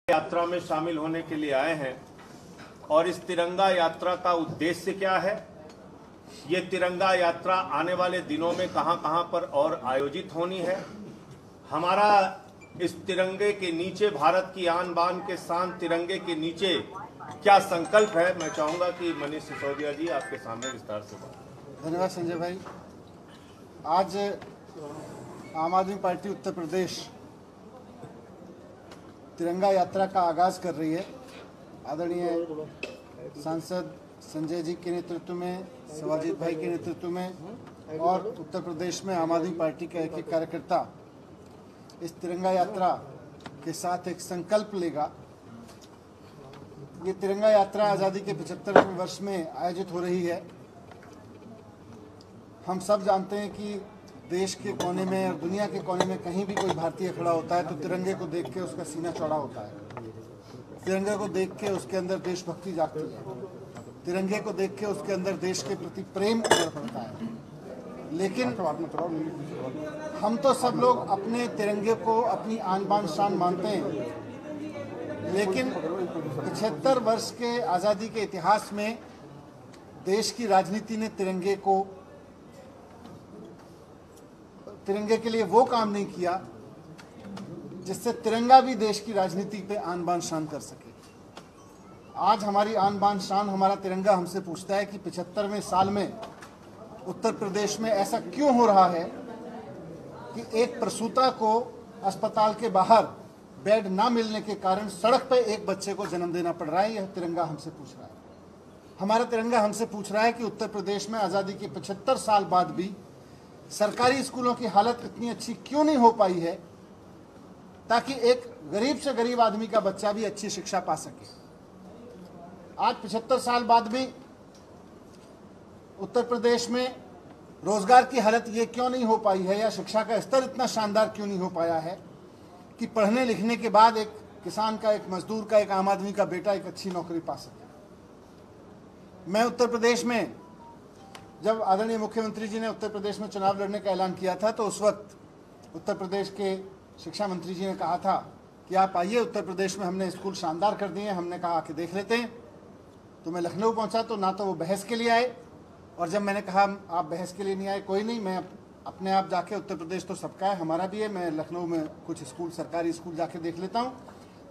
यात्रा में शामिल होने के लिए आए हैं और इस तिरंगा यात्रा का उद्देश्य क्या है, ये तिरंगा यात्रा आने वाले दिनों में कहां पर और आयोजित होनी है, हमारा इस तिरंगे के नीचे, भारत की आन बान के शान तिरंगे के नीचे क्या संकल्प है, मैं चाहूंगा कि मनीष सिसोदिया जी आपके सामने विस्तार से बात। धन्यवाद संजय भाई। आज आम आदमी पार्टी उत्तर प्रदेश तिरंगा यात्रा का आगाज कर रही है। आदरणीय सांसद संजय जी के नेतृत्व में, शिवाजीत भाई के नेतृत्व में और उत्तर प्रदेश में आम आदमी पार्टी का एक एक कार्यकर्ता इस तिरंगा यात्रा के साथ एक संकल्प लेगा। ये तिरंगा यात्रा आज़ादी के 75वें वर्ष में आयोजित हो रही है। हम सब जानते हैं कि देश के कोने में और दुनिया के कोने में कहीं भी कोई भारतीय खड़ा होता है तो तिरंगे को देख के उसका सीना चौड़ा होता है, तिरंगे को देख के उसके अंदर देशभक्ति जागती है, तिरंगे को देख के उसके अंदर देश के प्रति प्रेम उभर पड़ता है। लेकिन हम तो सब लोग अपने तिरंगे को अपनी आन बान शान मानते हैं, लेकिन 75 वर्ष के आज़ादी के इतिहास में देश की राजनीति ने तिरंगे के लिए वो काम नहीं किया जिससे तिरंगा भी देश की राजनीति पे आन बान शान कर सके। आज हमारी आन बान शान, हमारा तिरंगा हमसे पूछता है कि 75वें साल में उत्तर प्रदेश में ऐसा क्यों हो रहा है कि एक प्रसूता को अस्पताल के बाहर बेड ना मिलने के कारण सड़क पे एक बच्चे को जन्म देना पड़ रहा है। यह तिरंगा हमसे पूछ रहा है। हमारा तिरंगा हमसे पूछ रहा है कि उत्तर प्रदेश में आज़ादी के 75 साल बाद भी सरकारी स्कूलों की हालत इतनी अच्छी क्यों नहीं हो पाई है ताकि एक गरीब से गरीब आदमी का बच्चा भी अच्छी शिक्षा पा सके। आज 75 साल बाद भी उत्तर प्रदेश में रोजगार की हालत ये क्यों नहीं हो पाई है, या शिक्षा का स्तर इतना शानदार क्यों नहीं हो पाया है कि पढ़ने लिखने के बाद एक किसान का, एक मजदूर का, एक आम आदमी का बेटा एक अच्छी नौकरी पा सके। मैं उत्तर प्रदेश में जब आदरणीय मुख्यमंत्री जी ने उत्तर प्रदेश में चुनाव लड़ने का ऐलान किया था तो उस वक्त उत्तर प्रदेश के शिक्षा मंत्री जी ने कहा था कि आप आइए, उत्तर प्रदेश में हमने स्कूल शानदार कर दिए। हमने कहा आके देख लेते हैं। तो मैं लखनऊ पहुंचा तो ना तो वो बहस के लिए आए, और जब मैंने कहा आप बहस के लिए नहीं आए, कोई नहीं, मैं अपने आप जाके, उत्तर प्रदेश तो सबका है, हमारा भी है, मैं लखनऊ में कुछ स्कूल, सरकारी स्कूल जाके देख लेता हूँ,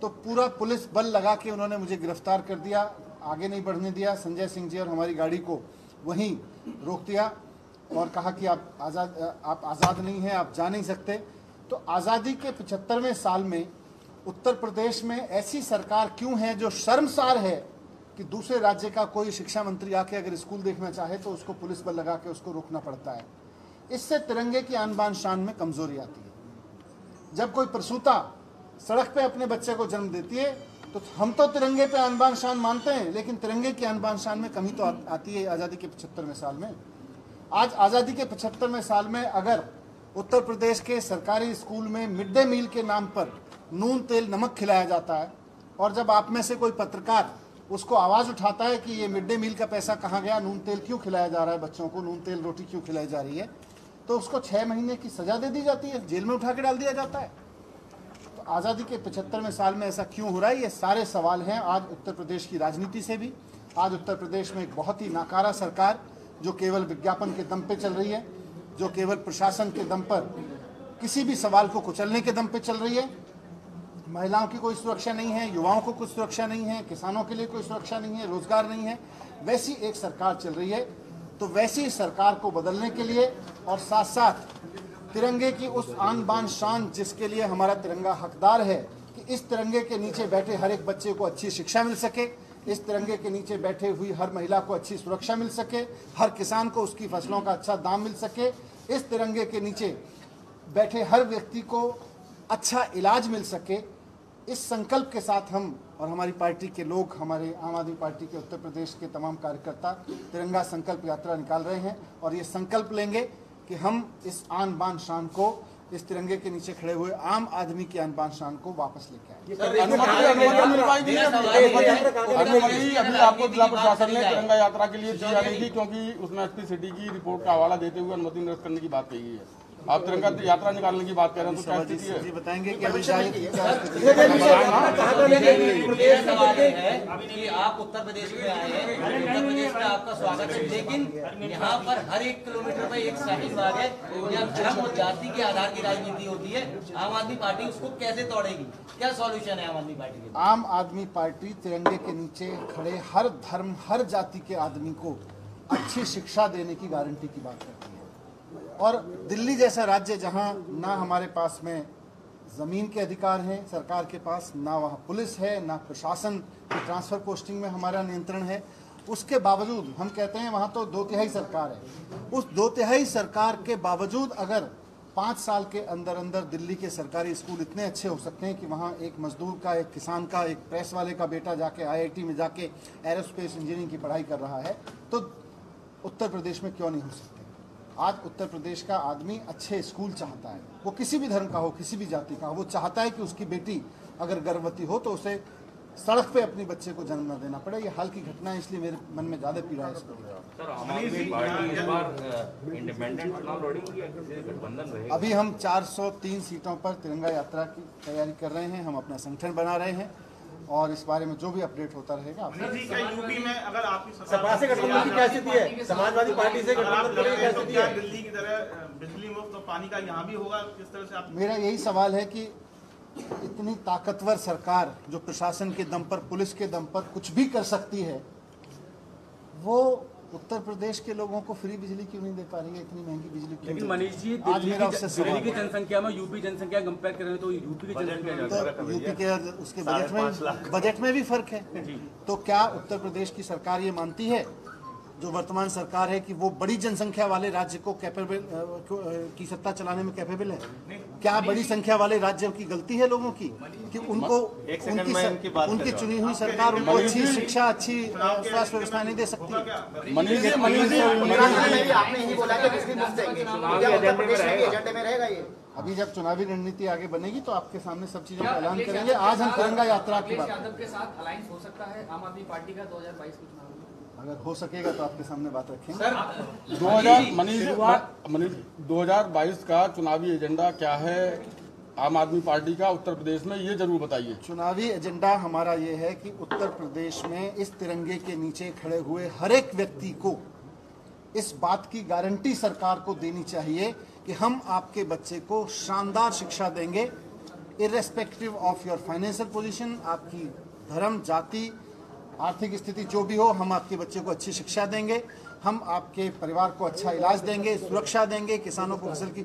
तो पूरा पुलिस बल लगा के उन्होंने मुझे गिरफ्तार कर दिया, आगे नहीं बढ़ने दिया। संजय सिंह जी और हमारी गाड़ी को वहीं रोक दिया और कहा कि आप आज़ाद नहीं हैं, आप जा नहीं सकते। तो आज़ादी के 75वें साल में उत्तर प्रदेश में ऐसी सरकार क्यों है जो शर्मसार है कि दूसरे राज्य का कोई शिक्षा मंत्री आके अगर स्कूल देखना चाहे तो उसको पुलिस बल लगा के उसको रोकना पड़ता है। इससे तिरंगे की आन बान शान में कमजोरी आती है। जब कोई प्रसूता सड़क पे अपने बच्चे को जन्म देती है तो हम तो तिरंगे पे आन बान शान मानते हैं, लेकिन तिरंगे की आन बान शान में कमी तो आती है आज़ादी के 75वें साल में। आज आज़ादी के 75वें साल में अगर उत्तर प्रदेश के सरकारी स्कूल में मिड डे मील के नाम पर नून तेल नमक खिलाया जाता है, और जब आप में से कोई पत्रकार उसको आवाज़ उठाता है कि ये मिड डे मील का पैसा कहाँ गया, नून तेल क्यों खिलाया जा रहा है बच्चों को, नून तेल रोटी क्यों खिलाई जा रही है, तो उसको 6 महीने की सज़ा दे दी जाती है, जेल में उठा के डाल दिया जाता है। तो आज़ादी के 75वें साल में ऐसा क्यों हो रहा है, ये सारे सवाल हैं आज उत्तर प्रदेश की राजनीति से भी। आज उत्तर प्रदेश में एक बहुत ही नाकारा सरकार जो केवल विज्ञापन के दम पे चल रही है, जो केवल प्रशासन के दम पर किसी भी सवाल को कुचलने के दम पे चल रही है। महिलाओं की कोई सुरक्षा नहीं है, युवाओं को कुछ सुरक्षा नहीं है, किसानों के लिए कोई सुरक्षा नहीं है, रोजगार नहीं है, वैसी एक सरकार चल रही है। तो वैसी सरकार को बदलने के लिए और साथ साथ तिरंगे की उस आन बान शान जिसके लिए हमारा तिरंगा हकदार है कि इस तिरंगे के नीचे बैठे हर एक बच्चे को अच्छी शिक्षा मिल सके, इस तिरंगे के नीचे बैठे हुई हर महिला को अच्छी सुरक्षा मिल सके, हर किसान को उसकी फसलों का अच्छा दाम मिल सके, इस तिरंगे के नीचे बैठे हर व्यक्ति को अच्छा इलाज मिल सके, इस संकल्प के साथ हम और हमारी पार्टी के लोग, हमारे आम आदमी पार्टी के उत्तर प्रदेश के तमाम कार्यकर्ता तिरंगा संकल्प यात्रा निकाल रहे हैं और ये संकल्प लेंगे कि हम इस आन बान शान को, इस तिरंगे के नीचे खड़े हुए आम आदमी की आन बान शान को वापस लेके आए। अभी आपको जिला प्रशासन ने तिरंगा यात्रा के लिए दिया नहीं थी क्योंकि उसमें एसपी सिटी की रिपोर्ट का हवाला देते हुए अनुमति निरस्त करने की बात कही है। आप तिरंगा यात्रा निकालने की बात कर रहे हैं, तो क्या स्थिति है? जी बताएंगे कि अभी शायद मेरा सवाल है कि आप उत्तर प्रदेश में आए हैं, उत्तर प्रदेश में आपका स्वागत है, लेकिन यहाँ पर हर 1 किलोमीटर में एक शाही बाग है। यहाँ धर्म और जाति के आधार की राजनीति होती है। आम आदमी पार्टी उसको कैसे तोड़ेगी? क्या सॉल्यूशन है आम आदमी पार्टी के? आम आदमी पार्टी तिरंगे के नीचे खड़े हर धर्म हर जाति के आदमी को अच्छी शिक्षा देने की गारंटी की बात करती है। और दिल्ली जैसा राज्य जहां ना हमारे पास में ज़मीन के अधिकार हैं सरकार के पास, ना वहाँ पुलिस है, ना प्रशासन की ट्रांसफ़र पोस्टिंग में हमारा नियंत्रण है, उसके बावजूद हम कहते हैं वहाँ तो 2/3 सरकार है। उस 2/3 सरकार के बावजूद अगर 5 साल के अंदर अंदर दिल्ली के सरकारी स्कूल इतने अच्छे हो सकते हैं कि वहाँ एक मजदूर का, एक किसान का, एक प्रेस वाले का बेटा जाके IIT में जाके एरोस्पेस इंजीनियरिंग की पढ़ाई कर रहा है, तो उत्तर प्रदेश में क्यों नहीं हो सकते? आज उत्तर प्रदेश का आदमी अच्छे स्कूल चाहता है, वो किसी भी धर्म का हो, किसी भी जाति का हो, वो चाहता है कि उसकी बेटी अगर गर्भवती हो तो उसे सड़क पे अपने बच्चे को जन्म न देना पड़े। ये हाल की घटना है, इसलिए मेरे मन में ज़्यादा पीड़ा है इसको। अभी हम 403 सीटों पर तिरंगा यात्रा की तैयारी कर रहे हैं, हम अपना संगठन बना रहे हैं और इस बारे में जो भी अपडेट होता रहेगा। यूपी में अगर आपकी सपा से गठबंधन की क्या स्थिति है? समाजवादी पार्टी से गठबंधन की क्या स्थिति है? दिल्ली की तरह बिजली मुफ्त और पानी का यहाँ भी होगा, किस तरह से आप? मेरा यही सवाल है कि इतनी ताकतवर सरकार जो प्रशासन के दम पर, पुलिस के दम पर कुछ भी कर सकती है, वो उत्तर प्रदेश के लोगों को फ्री बिजली क्यों नहीं दे पा रही है? इतनी महंगी बिजली क्यों? लेकिन मनीष जी, दिल्ली की जनसंख्या में यूपी जनसंख्या कंपेयर करें तो यूपी की जनसंख्या तो यूपी के उसके बजट में भी फर्क है। तो क्या उत्तर प्रदेश की सरकार ये मानती है, जो वर्तमान सरकार है, कि वो बड़ी जनसंख्या वाले राज्य को कैपेबल की सत्ता चलाने में कैपेबल है? क्या बड़ी संख्या वाले राज्यों की गलती है लोगों की कि उनको उनकी चुनी हुई सरकार उनको अच्छी शिक्षा, अच्छी स्वास्थ्य व्यवस्था नहीं दे सकती? मनीष जी, आपने ही बोला कि बिजली मुफ्त देंगे, क्या उत्तर प्रदेश के एजेंडे में रहेगा ये? अभी जब चुनावी रणनीति आगे बनेगी तो आपके सामने सब चीजों का ऐलान करेंगे। आज हम तिरंगा यात्रा की बात यादव के साथ अलायंस हो सकता है आम आदमी पार्टी का 2022 के चुनाव में? अगर हो सकेगा तो आपके सामने बात रखेंगे। 2022 का चुनावी एजेंडा क्या है आम आदमी पार्टी का उत्तर प्रदेश में, ये जरूर बताइए। चुनावी एजेंडा हमारा ये है कि उत्तर प्रदेश में इस तिरंगे के नीचे खड़े हुए हर एक व्यक्ति को इस बात की गारंटी सरकार को देनी चाहिए कि हम आपके बच्चे को शानदार शिक्षा देंगे, irrespective of your financial position, आपकी धर्म, जाति, आर्थिक स्थिति जो भी हो, हम आपके बच्चे को अच्छी शिक्षा देंगे, हम आपके परिवार को अच्छा इलाज देंगे, सुरक्षा देंगे, किसानों को फसल की,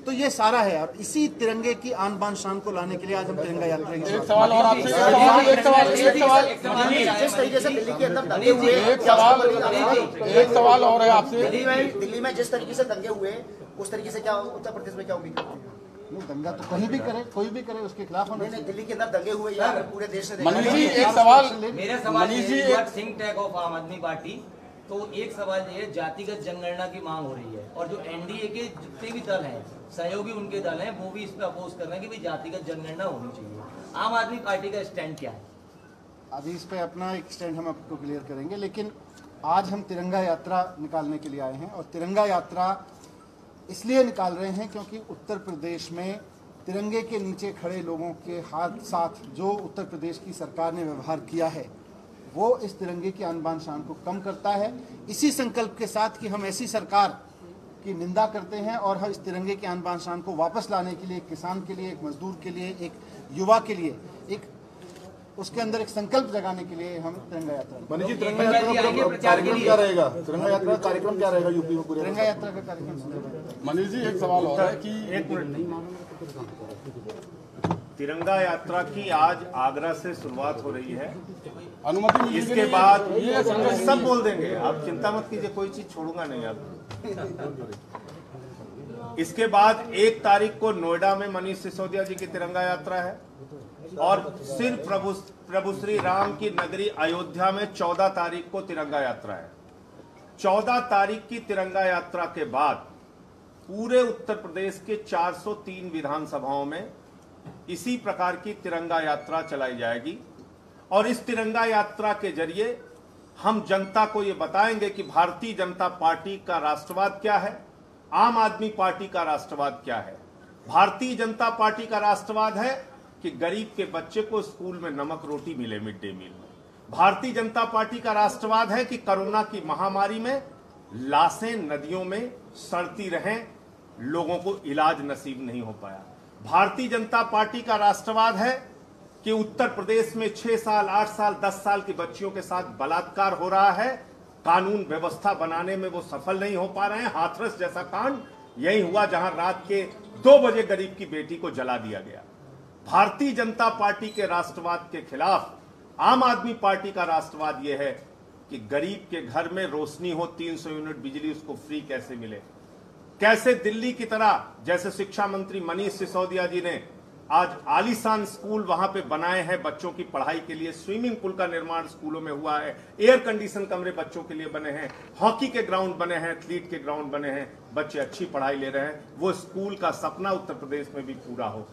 तो ये सारा है। और इसी तिरंगे की आन बान शान को लाने के लिए आज हम तिरंगा यात्रा की एक सवाल और आपसे, जिस तरीके से दिल्ली के अंदर दंगे हुए, एक सवाल और है आपसे। दिल्ली में जिस तरीके से दंगे हुए, उस तरीके से क्या उत्तर प्रदेश में क्या उम्मीद करते हैं? दंगा तो कहीं भी करे, कोई भी करे, उसके खिलाफ होना नहीं, दिल्ली के अंदर दंगे हुए या पूरे देश से? मनीष जी, एक सवाल, मेरा सवाल है थिंक टैंक ऑफ आम आदमी पार्टी, तो एक सवाल ये, जातिगत जनगणना की मांग हो रही है और जो एनडीए के जितने भी दल हैं, सहयोगी उनके दल हैं, वो भी इस पर अपोज कर रहे हैं कि भाई जातिगत जनगणना होनी चाहिए। आम आदमी पार्टी का स्टैंड क्या है? अभी इस पे अपना एक स्टैंड हम आपको क्लियर करेंगे, लेकिन आज हम तिरंगा यात्रा निकालने के लिए आए हैं। और तिरंगा यात्रा इसलिए निकाल रहे हैं क्योंकि उत्तर प्रदेश में तिरंगे के नीचे खड़े लोगों के हाथ साथ जो उत्तर प्रदेश की सरकार ने व्यवहार किया है, वो इस तिरंगे की आन बान शान को कम करता है। इसी संकल्प के साथ कि हम ऐसी सरकार की निंदा करते हैं और हम इस तिरंगे की आन बान शान को वापस लाने के लिए, एक किसान के लिए, एक मजदूर के लिए, एक युवा के लिए, एक उसके अंदर एक संकल्प जगाने के लिए हम तिरंगा यात्रा। मनीष जी, तिरंगा यात्रा का कार्यक्रम क्या रहेगा? तिरंगा यात्रा का कार्यक्रम क्या रहेगा यूपी में पूरे? तिरंगा यात्रा का कार्यक्रम। मनीष जी, एक सवाल और है कि तिरंगा यात्रा की आज आगरा से शुरुआत हो रही है। अनुमति मिली, इसके बाद ये सब बोल देंगे, आप चिंता मत कीजिए, कोई चीज छोड़ूंगा नहीं आप। इसके बाद 1 तारीख को नोएडा में मनीष सिसोदिया जी की तिरंगा यात्रा है और सिर्फ प्रभु श्री राम की नगरी अयोध्या में 14 तारीख को तिरंगा यात्रा है। 14 तारीख की तिरंगा यात्रा के बाद पूरे उत्तर प्रदेश के 403 विधानसभाओं में इसी प्रकार की तिरंगा यात्रा चलाई जाएगी और इस तिरंगा यात्रा के जरिए हम जनता को ये बताएंगे कि भारतीय जनता पार्टी का राष्ट्रवाद क्या है, आम आदमी पार्टी का राष्ट्रवाद क्या है। भारतीय जनता पार्टी का राष्ट्रवाद है कि गरीब के बच्चे को स्कूल में नमक रोटी मिले मिड डे मील में। भारतीय जनता पार्टी का राष्ट्रवाद है कि कोरोना की महामारी में लाशें नदियों में सड़ती रहें, लोगों को इलाज नसीब नहीं हो पाया। भारतीय जनता पार्टी का राष्ट्रवाद है कि उत्तर प्रदेश में 6 साल 8 साल 10 साल की बच्चियों के साथ बलात्कार हो रहा है, कानून व्यवस्था बनाने में वो सफल नहीं हो पा रहे हैं। हाथरस जैसा कांड यही हुआ जहां रात के 2 बजे गरीब की बेटी को जला दिया गया। भारतीय जनता पार्टी के राष्ट्रवाद के खिलाफ आम आदमी पार्टी का राष्ट्रवाद यह है कि गरीब के घर में रोशनी हो, 300 यूनिट बिजली उसको फ्री कैसे मिले। कैसे दिल्ली की तरह, जैसे शिक्षा मंत्री मनीष सिसोदिया जी ने आज आलीशान स्कूल वहां पे बनाए हैं बच्चों की पढ़ाई के लिए, स्विमिंग पूल का निर्माण स्कूलों में हुआ है, एयर कंडीशन कमरे बच्चों के लिए बने हैं, हॉकी के ग्राउंड बने हैं, एथलीट के ग्राउंड बने हैं, बच्चे अच्छी पढ़ाई ले रहे हैं। वो स्कूल का सपना उत्तर प्रदेश में भी पूरा हो।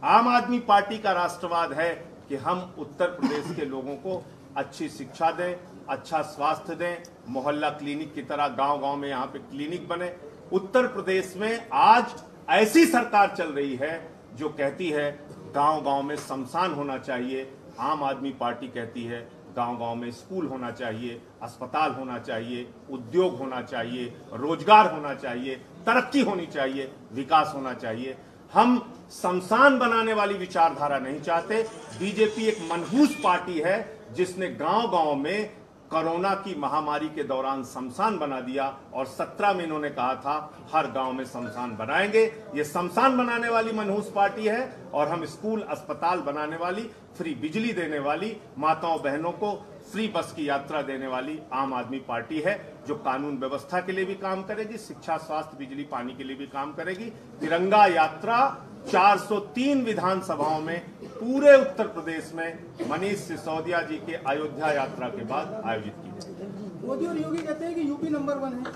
आम आदमी पार्टी का राष्ट्रवाद है कि हम उत्तर प्रदेश के लोगों को अच्छी शिक्षा दें, अच्छा स्वास्थ्य दें, मोहल्ला क्लिनिक की तरह गांव-गांव में यहां पे क्लिनिक बने। उत्तर प्रदेश में आज ऐसी सरकार चल रही है जो कहती है गांव-गांव में शमशान होना चाहिए। आम आदमी पार्टी कहती है गांव-गांव में स्कूल होना चाहिए, अस्पताल होना चाहिए, उद्योग होना चाहिए, रोजगार होना चाहिए, तरक्की होनी चाहिए, विकास होना चाहिए। हम शमशान बनाने वाली विचारधारा नहीं चाहते। बीजेपी एक मनहूस पार्टी है जिसने गांव-गांव में कोरोना की महामारी के दौरान शमशान बना दिया और 17 में इन्होंने कहा था हर गांव में शमशान बनाएंगे। ये शमशान बनाने वाली मनहूस पार्टी है और हम स्कूल अस्पताल बनाने वाली, फ्री बिजली देने वाली, माताओं बहनों को फ्री बस की यात्रा देने वाली आम आदमी पार्टी है जो कानून व्यवस्था के लिए भी काम करेगी, शिक्षा, स्वास्थ्य, बिजली, पानी के लिए भी काम करेगी। तिरंगा यात्रा 403 विधानसभाओं में पूरे उत्तर प्रदेश में मनीष सिसोदिया जी के अयोध्या यात्रा के बाद आयोजित की जाएगी। मोदी और योगी कहते हैं कि यूपी नंबर 1 है।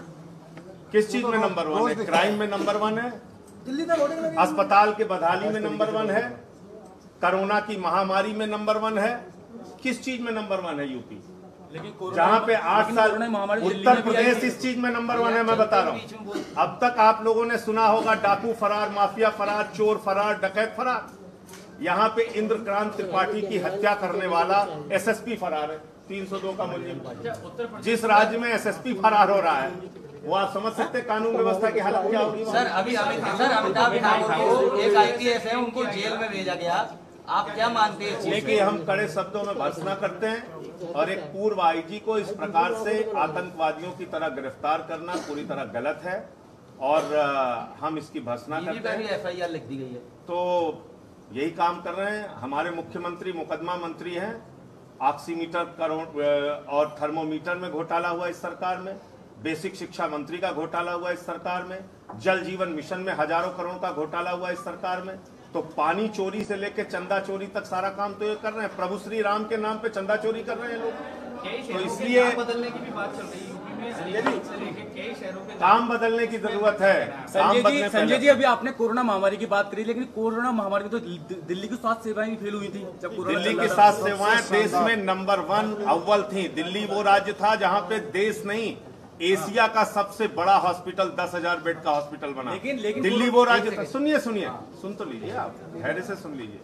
किस चीज में नंबर 1 है? क्राइम में नंबर 1 है, दिल्ली तक वोटिंग लगी, अस्पताल के बदहाली में नंबर 1 है, कोरोना की महामारी में नंबर 1 है। किस चीज में नंबर 1 है यूपी? जहां पे 8 साल उत्तर प्रदेश इस चीज में नंबर 1 है। मैं बता रहा हूं, अब तक आप लोगों ने सुना होगा डाकू फरार, माफिया फरार, चोर फरार, डकैत फरार। यहाँ पे इंद्रकांत त्रिपाठी की हत्या करने वाला एसएसपी फरार है, 302 का मुलजिम। जिस राज्य में एसएसपी फरार हो रहा है वो आप समझ सकते कानून व्यवस्था की हालत क्या होगी। सर अमिताभ ठाकुर को एक आईपीएस है, उनको जेल में भेजा गया, आप क्या मानते हैं? देखिए, हम कड़े शब्दों में भर्त्सना करते हैं और एक पूर्व आईजी को इस प्रकार से आतंकवादियों की तरह गिरफ्तार करना पूरी तरह गलत है और हम इसकी भर्त्सना करते हैं। एफआईआर लिख दी गई है तो यही काम कर रहे हैं। हमारे मुख्यमंत्री मुकदमा मंत्री हैं। ऑक्सीमीटर और थर्मोमीटर में घोटाला हुआ इस सरकार में, बेसिक शिक्षा मंत्री का घोटाला हुआ इस सरकार में, जल जीवन मिशन में हजारों करोड़ का घोटाला हुआ इस सरकार में। तो पानी चोरी से लेकर चंदा चोरी तक सारा काम तो ये कर रहे हैं। प्रभु श्री राम के नाम पे चंदा चोरी कर रहे हैं लोग। तो इसलिए बदलने की भी बात चल रही है यूपी में, से लेकर कई शहरों के काम बदलने की जरूरत है। संजय जी अभी आपने कोरोना महामारी की बात करी, लेकिन कोरोना महामारी में तो दिल्ली की स्वास्थ्य सेवाएं भी फेल हुई थी जब कोरोना। दिल्ली की स्वास्थ्य सेवाएं देश में नंबर 1 अव्वल थी। दिल्ली वो राज्य था जहां पे देश नहीं एशिया का सबसे बड़ा हॉस्पिटल 10,000 बेड का हॉस्पिटल बना। लेकिन दिल्ली वो राज्य था, सुनिए सुन तो लीजिए, आप धैर्य से सुन लीजिए।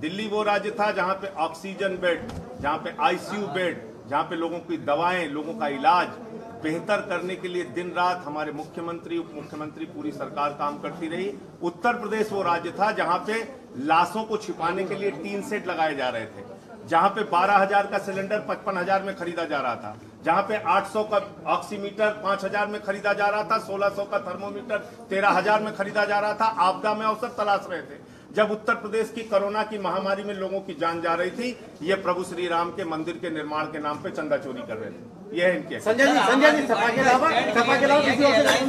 दिल्ली वो राज्य था जहां पे ऑक्सीजन बेड, जहां पे आईसीयू बेड, जहां पे लोगों की दवाएं, लोगों का इलाज बेहतर करने के लिए दिन रात हमारे मुख्यमंत्री, उप मुख्यमंत्री, पूरी सरकार काम करती रही। उत्तर प्रदेश वो राज्य था जहां पे लाशों को छिपाने के लिए टीन सेट लगाए जा रहे थे, जहां पे 12,000 का सिलेंडर 55,000 में खरीदा जा रहा था, जहां पे 800 का ऑक्सीमीटर 5,000 में खरीदा जा रहा था, 1600 का थर्मोमीटर 13,000 में खरीदा जा रहा था। आपदा में अवसर तलाश रहे थे। जब उत्तर प्रदेश की कोरोना की महामारी में लोगों की जान जा रही थी, ये प्रभु श्री राम के मंदिर के निर्माण के नाम पे चंदा चोरी कर रहे थे। यह इनके संजय जी सपा के अलावा किसी और से